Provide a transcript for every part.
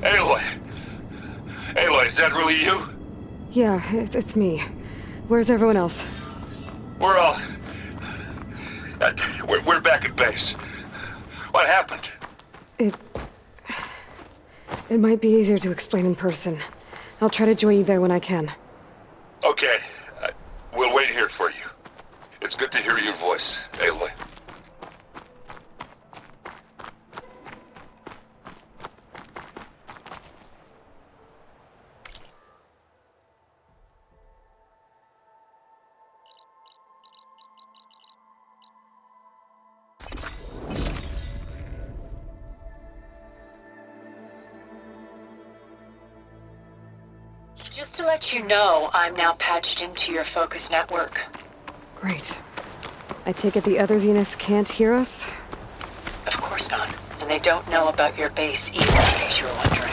Aloy! Aloy, is that really you? Yeah, it's me. Where's everyone else? We're all... we're back at base. What happened? It might be easier to explain in person. I'll try to join you there when I can. Okay. We'll wait here for you. It's good to hear your voice, Aloy. Just to let you know, I'm now patched into your focus network. Great. I take it the other Zeniths can't hear us? Of course not. And they don't know about your base either, in case you were wondering.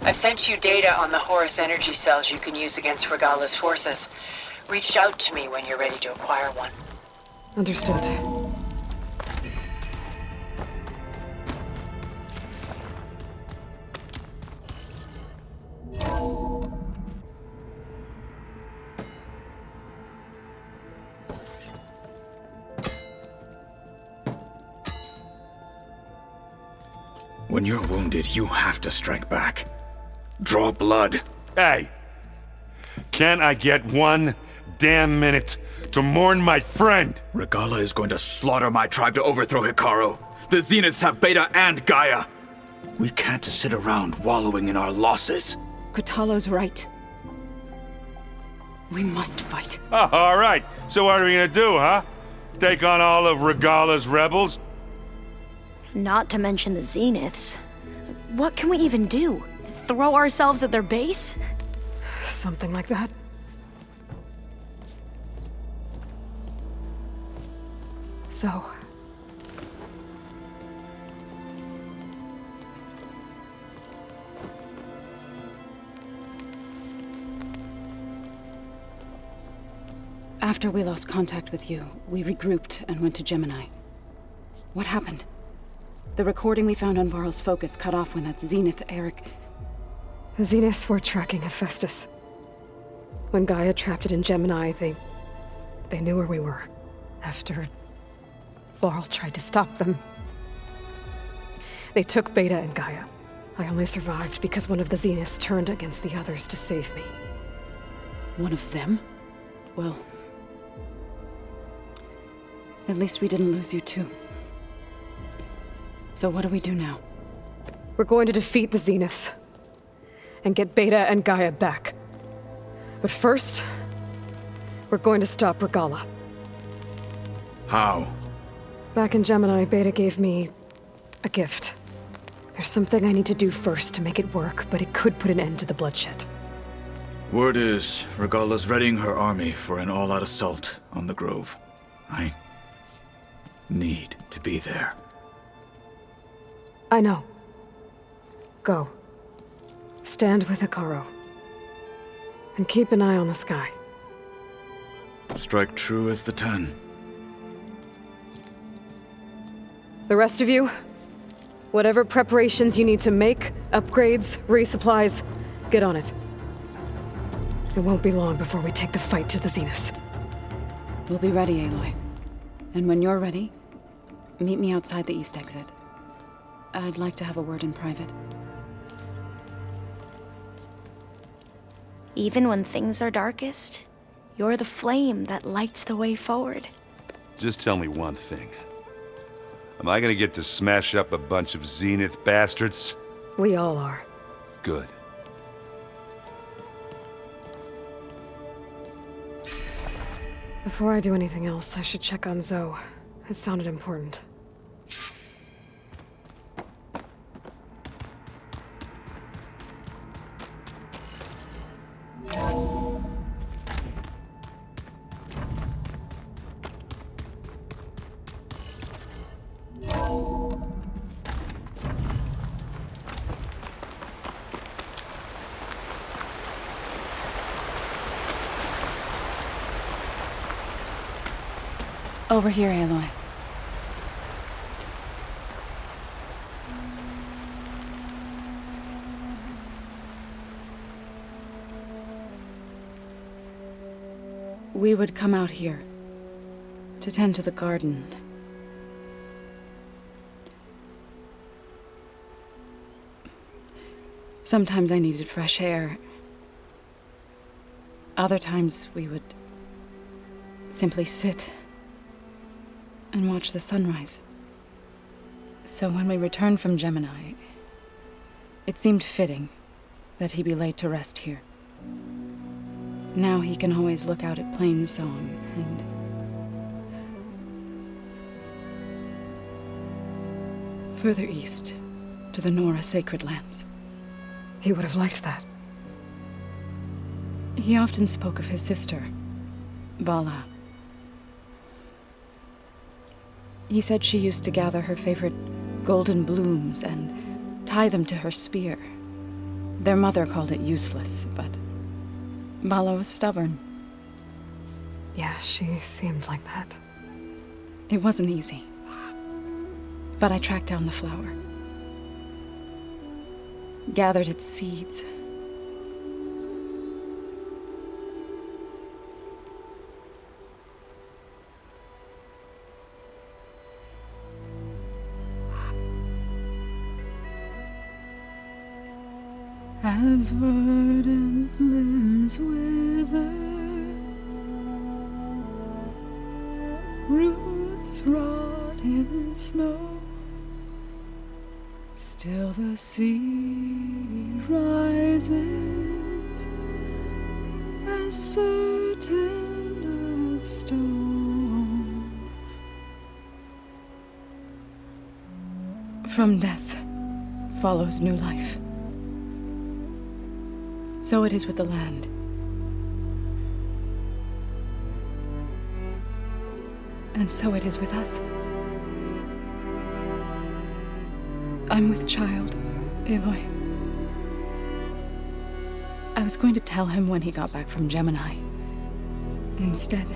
I've sent you data on the Horus energy cells you can use against Regalla's forces. Reach out to me when you're ready to acquire one. Understood. When you're wounded, you have to strike back. Draw blood. Hey! Can't I get one damn minute to mourn my friend? Regalla is going to slaughter my tribe to overthrow Hikaru. The Zeniths have Beta and Gaia. We can't sit around wallowing in our losses. Kotallo's right. We must fight. Oh, all right. So what are we gonna do, huh? Take on all of Regalla's rebels? Not to mention the Zeniths. What can we even do? Throw ourselves at their base? Something like that. So... After we lost contact with you, we regrouped and went to Gemini. What happened? The recording we found on Varl's focus cut off when that Zenith, Eric... The Zeniths were tracking Hephaestus. When Gaia trapped it in Gemini, they knew where we were. After Varl tried to stop them. They took Beta and Gaia. I only survived because one of the Zeniths turned against the others to save me. One of them? Well... at least we didn't lose you too. So what do we do now? We're going to defeat the Zeniths. And get Beta and Gaia back. But first, we're going to stop Regalla. How? Back in Gemini, Beta gave me a gift. There's something I need to do first to make it work, but it could put an end to the bloodshed. Word is, Regalla's readying her army for an all-out assault on the Grove. I need to be there. I know. Go. Stand with Hikaru. And keep an eye on the sky. Strike true as the 10. The rest of you, whatever preparations you need to make, upgrades, resupplies, get on it. It won't be long before we take the fight to the Zeniths. We'll be ready, Aloy. And when you're ready, meet me outside the east exit. I'd like to have a word in private. Even when things are darkest, you're the flame that lights the way forward. Just tell me one thing. Am I gonna get to smash up a bunch of Zenith bastards? We all are. Good. Before I do anything else, I should check on Zoe. It sounded important. Over here, Aloy. We would come out here to tend to the garden. Sometimes I needed fresh air. Other times we would simply sit and watch the sunrise. So when we returned from Gemini, it seemed fitting that he be laid to rest here. Now he can always look out at Plainsong and further east to the Nora sacred lands. He would have liked that. He often spoke of his sister, Bala. He said she used to gather her favorite golden blooms and tie them to her spear. Their mother called it useless, but Bala was stubborn. Yeah, she seemed like that. It wasn't easy. But I tracked down the flower. Gathered its seeds. As verdant limbs wither, roots rot in snow, still the seed rises, as certain as stone. From death follows new life. So it is with the land. And so it is with us. I'm with child, Aloy. I was going to tell him when he got back from Gemini. Instead,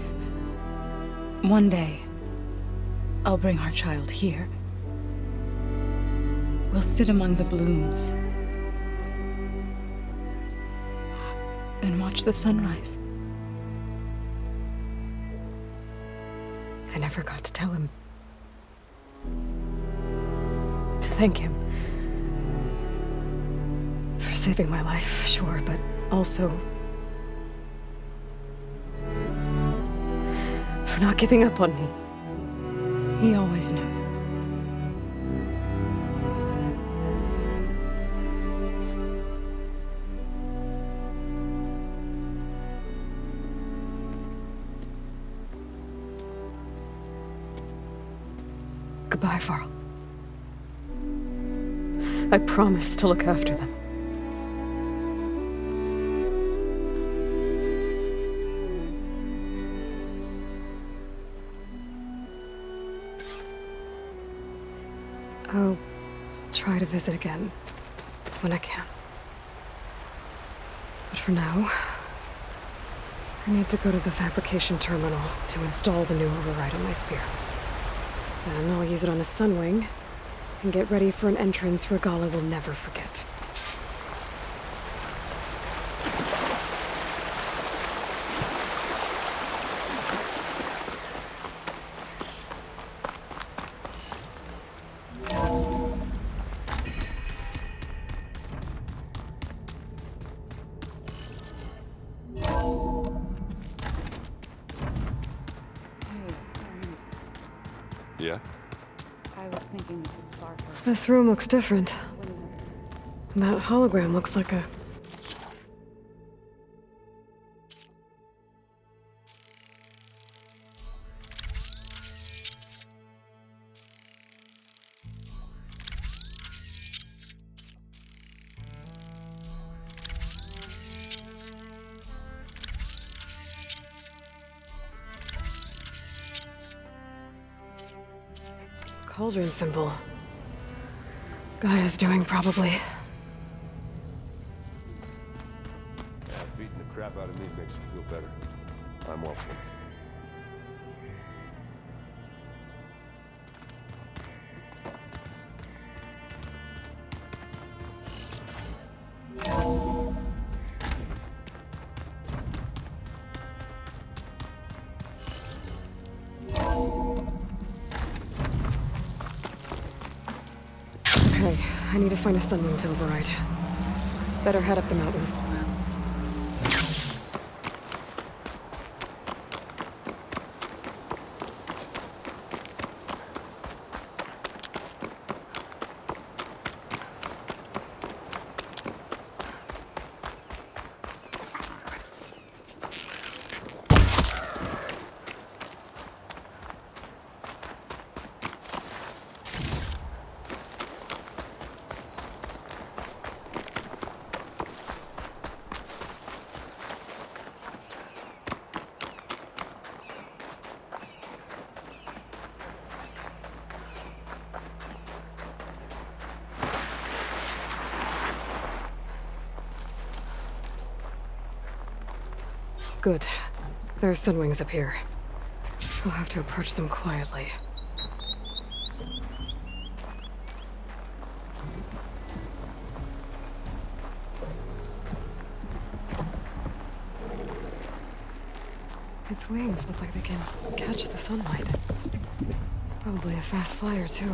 one day, I'll bring our child here. We'll sit among the blooms and watch the sunrise. I never got to tell him. To thank him. For saving my life, sure, but also for not giving up on me. He always knew. Goodbye, Varl. I promise to look after them. I'll try to visit again when I can. But for now, I need to go to the fabrication terminal to install the new override on my spear. Then I'll use it on a sunwing and get ready for an entrance Regalla will never forget. Yeah? I was thinking we could spark her. This room looks different. That hologram looks like a... cauldron symbol. Gaia's doing, probably. Yeah, beating the crap out of me makes you feel better. I'm all for it. I need to find a sunwing to override. Better head up the mountain. Good. There are sunwings up here. I'll have to approach them quietly. Its wings look like they can catch the sunlight. Probably a fast flyer, too.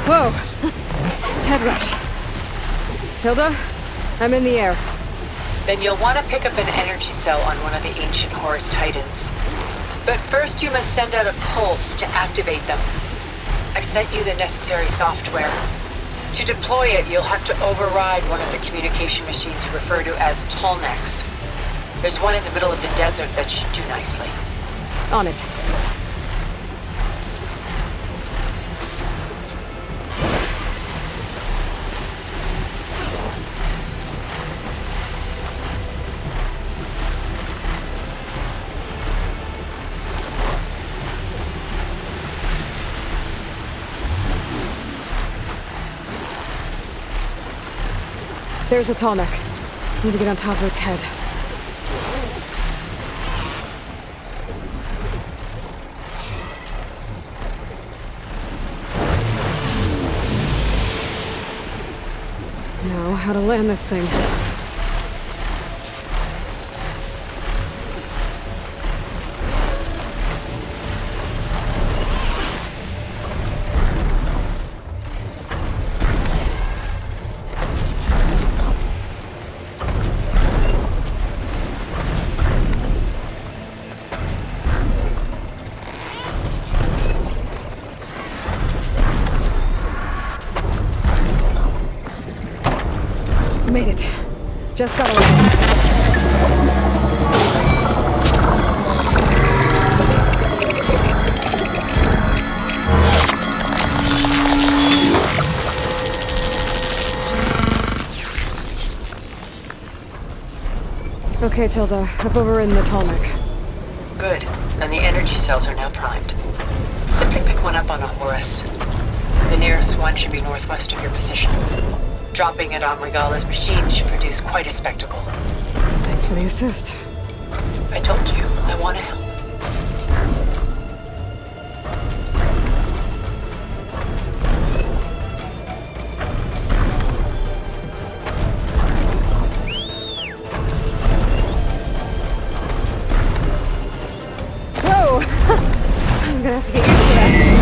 Whoa! Head rush. Tilda, I'm in the air. Then you'll want to pick up an energy cell on one of the ancient Horus Titans. But first you must send out a pulse to activate them. I've sent you the necessary software. To deploy it, you'll have to override one of the communication machines you refer to as Tallnecks. There's one in the middle of the desert that should do nicely. On it. There's a Tallneck. Need to get on top of its head. Now, how to land this thing. Made it. Just got away. Okay, Tilda. I've overridden the Tallneck. Good. And the energy cells are now primed. Simply pick one up on a Horus. The nearest one should be northwest of your position. Dropping it on Regala's machine should produce quite a spectacle. Thanks for the assist. I told you, I want to help. Whoa! I'm gonna have to get used to that.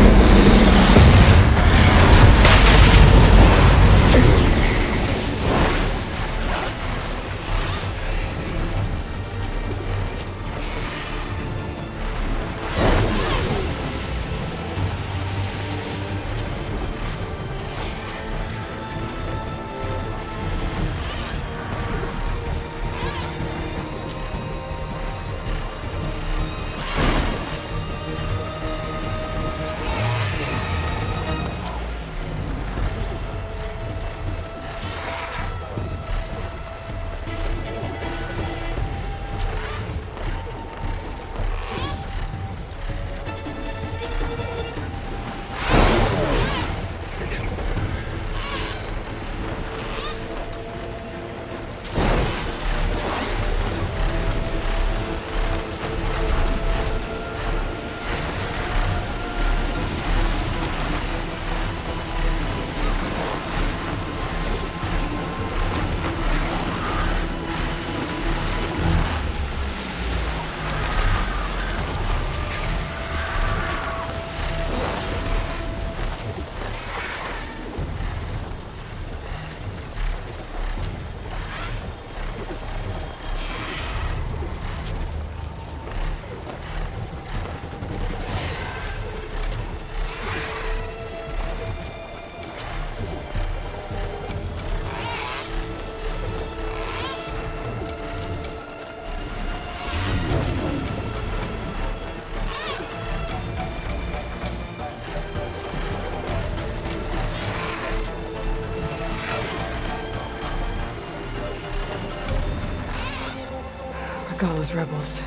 Regala's rebels.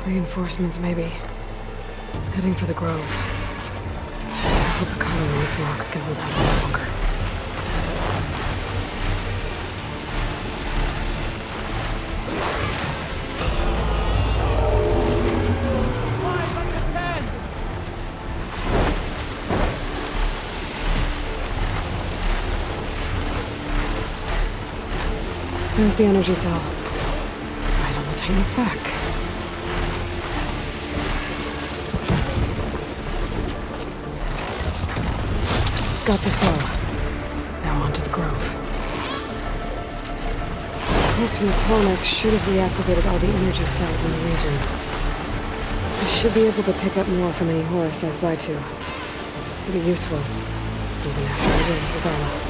Reinforcements, maybe. Heading for the Grove. I hope the colony it's locked can hold out a little longer. There's the energy cell. Vital will take us back. Got the cell. Now on to the Grove. Pulse from the Tallneck should have reactivated all the energy cells in the region. I should be able to pick up more from any Horus I fly to. It'll be useful, even after I deal with Regala.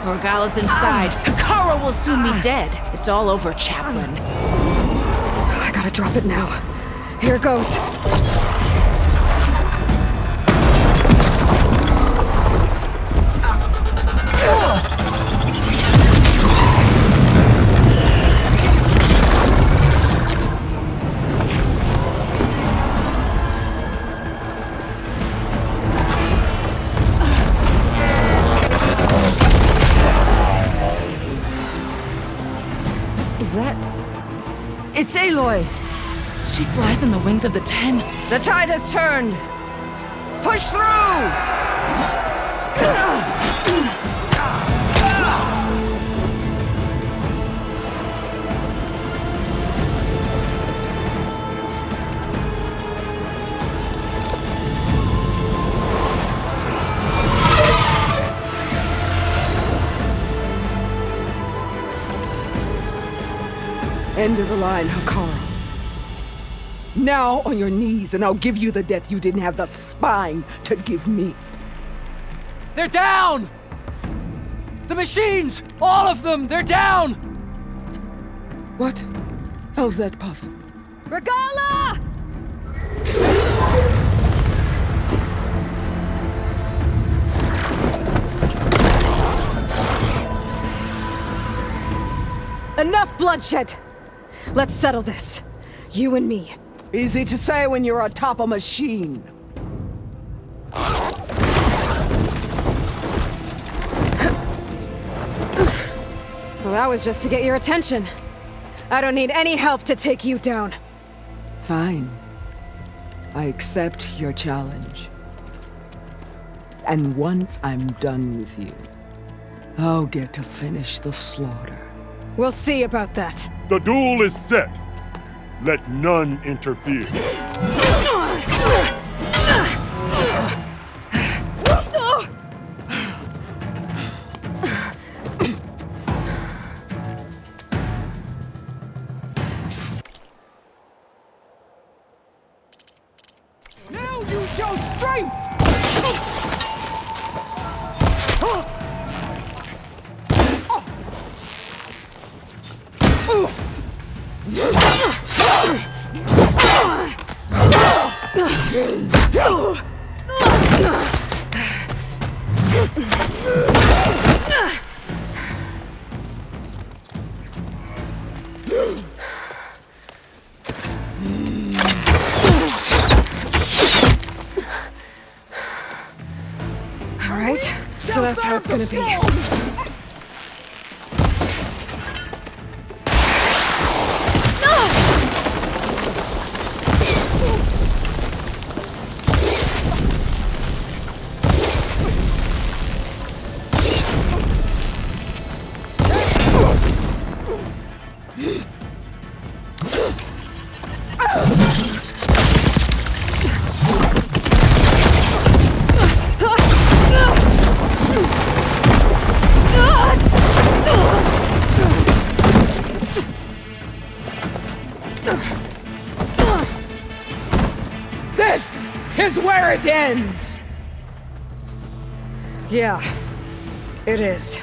Regala's inside. Kara will soon be dead. It's all over, Chaplain. I gotta drop it now. Here it goes. Is that... It's Aloy! She flies on the wings of the 10. The tide has turned! Push through! End of the line, Hakara. Now on your knees, and I'll give you the death you didn't have the spine to give me. They're down! The machines! All of them! They're down! What? How's that possible? Regala! Enough bloodshed! Let's settle this. You and me. Easy to say when you're atop a machine. Well, that was just to get your attention. I don't need any help to take you down. Fine. I accept your challenge. And once I'm done with you, I'll get to finish the slaughter. We'll see about that. The duel is set. Let none interfere. Now you show strength! So that's how it's gonna be. This is where it ends! Yeah, it is.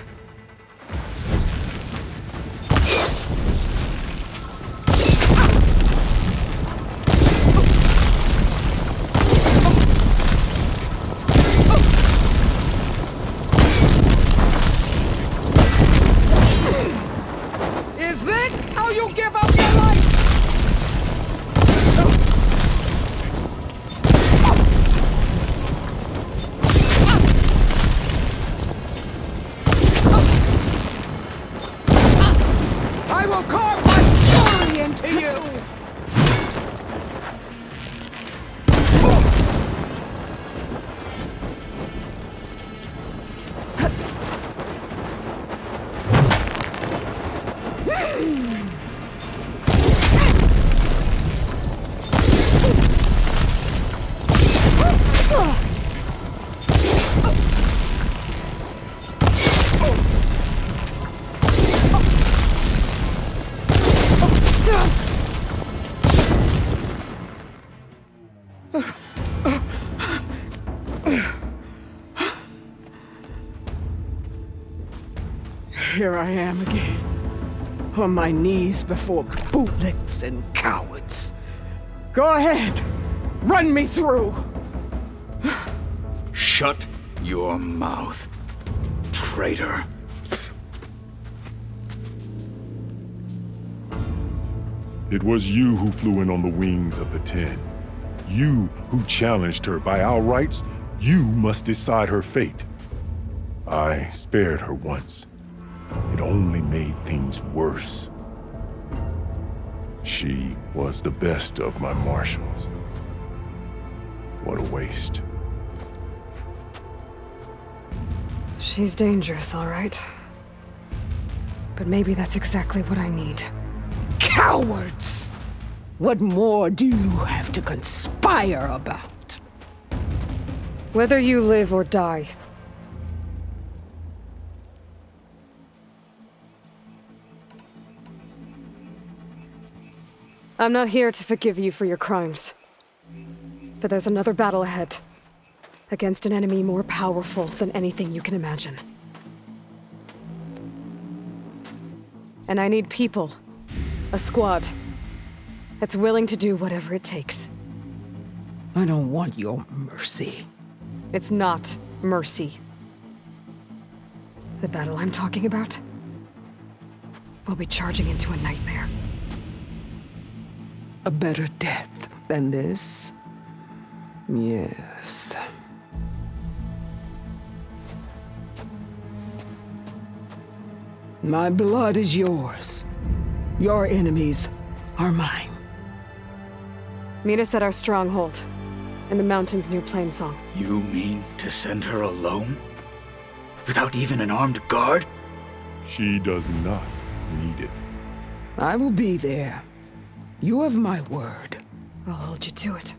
Is this how you give up your life? I will carve my story into you! Here I am again, on my knees before bootlicks and cowards. Go ahead, run me through. Shut your mouth, traitor. It was you who flew in on the wings of the 10. You who challenged her. By our rights, you must decide her fate. I spared her once. It only made things worse. She was the best of my marshals. What a waste. She's dangerous, all right. But maybe that's exactly what I need. Cowards! What more do you have to conspire about? Whether you live or die. I'm not here to forgive you for your crimes. But there's another battle ahead. Against an enemy more powerful than anything you can imagine. And I need people. A squad. That's willing to do whatever it takes. I don't want your mercy. It's not mercy. The battle I'm talking about will be charging into a nightmare. A better death than this? Yes. My blood is yours. Your enemies are mine. Meet us at our stronghold, in the mountains near Plainsong. You mean to send her alone? Without even an armed guard? She does not need it. I will be there. You have my word. I'll hold you to it.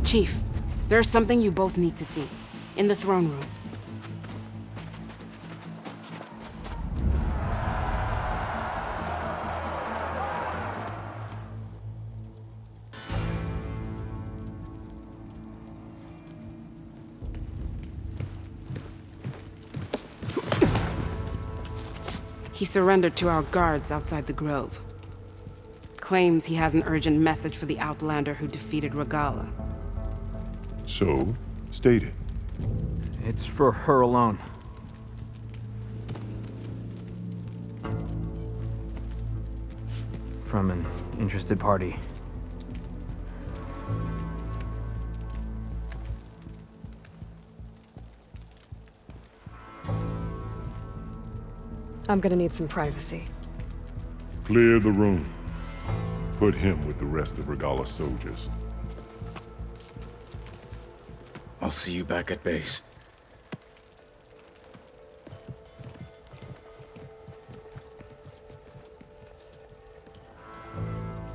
Chief, there's something you both need to see. In the throne room. He surrendered to our guards outside the grove. Claims he has an urgent message for the Outlander who defeated Regalla. So, state it. It's for her alone. From an interested party. I'm gonna need some privacy. Clear the room. Put him with the rest of Regalla's soldiers. I'll see you back at base.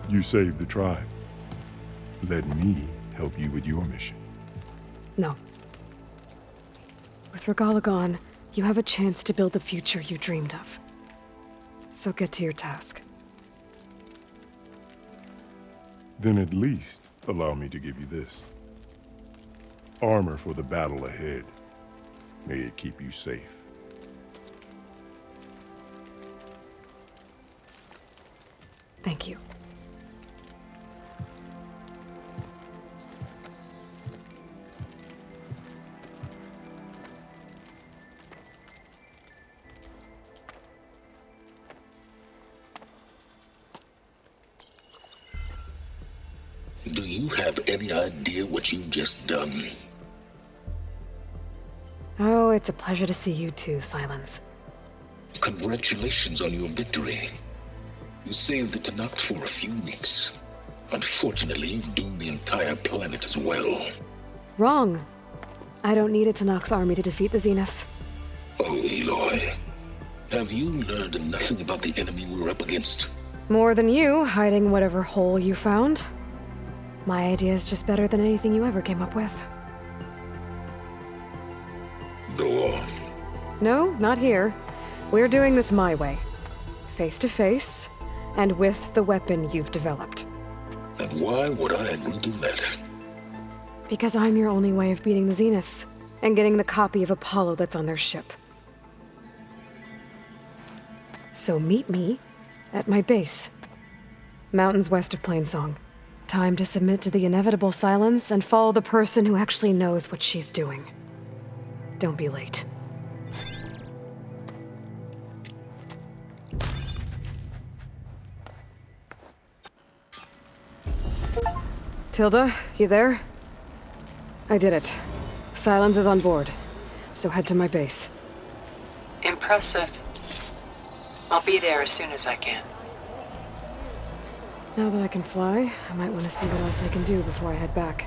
You saved the tribe. Let me help you with your mission. No. With Regalla gone, you have a chance to build the future you dreamed of. So get to your task. Then at least allow me to give you this. Armor for the battle ahead. May it keep you safe. Thank you. Do you have any idea what you've just done? Oh, it's a pleasure to see you too, Silence. Congratulations on your victory. You saved the Tanakh for a few weeks. Unfortunately, you've doomed the entire planet as well. Wrong. I don't need a Tanakh army to defeat the Zeniths. Oh, Aloy. Have you learned nothing about the enemy we're up against? More than you, hiding whatever hole you found. My idea is just better than anything you ever came up with. Go on. No, not here. We're doing this my way. Face to face, and with the weapon you've developed. And why would I agree to that? Because I'm your only way of beating the Zeniths, and getting the copy of Apollo that's on their ship. So meet me at my base. Mountains west of Plainsong. Time to submit to the inevitable silence and follow the person who actually knows what she's doing. Don't be late. Tilda, you there? I did it. Silence is on board, so head to my base. Impressive. I'll be there as soon as I can. Now that I can fly, I might want to see what else I can do before I head back.